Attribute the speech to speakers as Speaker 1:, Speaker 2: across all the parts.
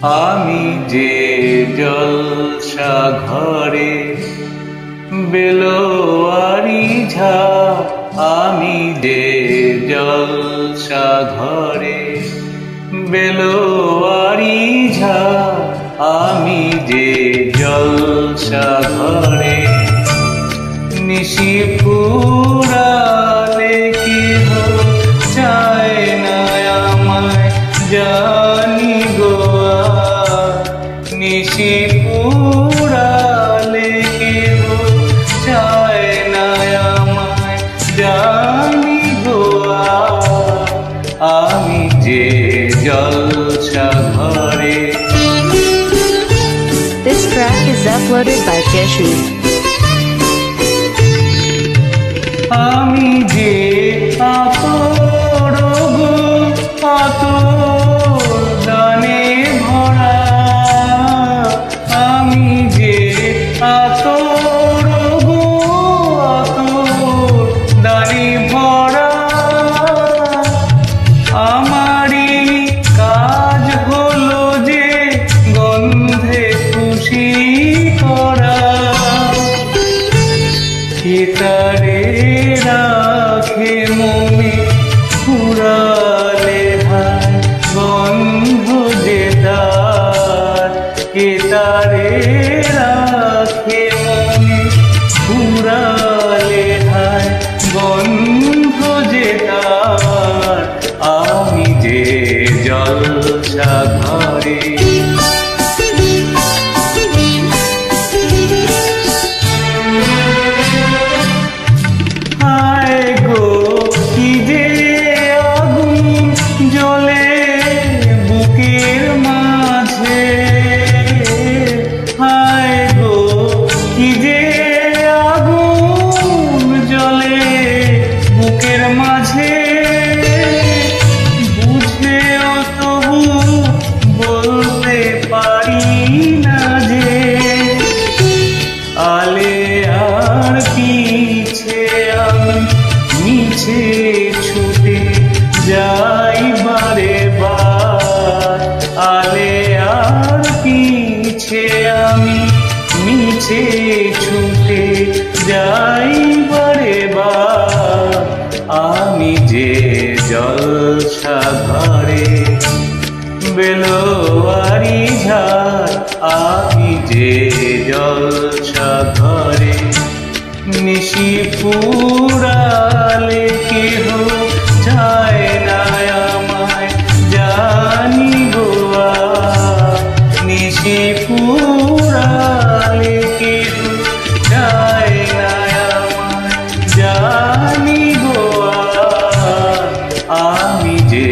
Speaker 1: আমি যে জলসা ঘরে বেলোয়ারি ঝাঁ, আমি যে জলসা ঘরে বেলোয়ারি ঝাঁ, আমি যে জলসা ঘরে নিশি ফুরালে কেহ চায় না আমায় জানি গোয়া, নিশি ফুরালে কেহ চায় না আমায় জানি গোয়া, আমি যে জলসা ঘরে।
Speaker 2: This track is uploaded by Jeshu.
Speaker 1: আমি যে আতর গো আতর দানে ভরা, আমি যে আতর গো আতর দানে ভরা, আমারই কাজ হলো যে গন্ধে খুশি করা, তারে রাখে মনে ফুরালে হায় গন্ধ যে তার, কে তারে রাখে মনে ফুরালে হায় গন্ধ যে তার, আমি যে জলসা ঘরে। মিছে ছুটে যাই বারে বার, আলে আর পিছে আমি মিছে ছুটে যাই বারে বার, আমি যে জলসা ঘরে বেলোয়ারি ঝাঁ, আমি যে জলসা ঘরে নিশি ফুরালে কেহ চায় না আমায় জানি গোয়া, নিশি ফুরালে কেহ চায় না আমায় জানি গোয়া, আমি যে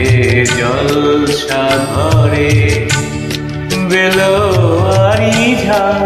Speaker 1: জলসা ঘরে বেলোয়ারি ঝাঁ।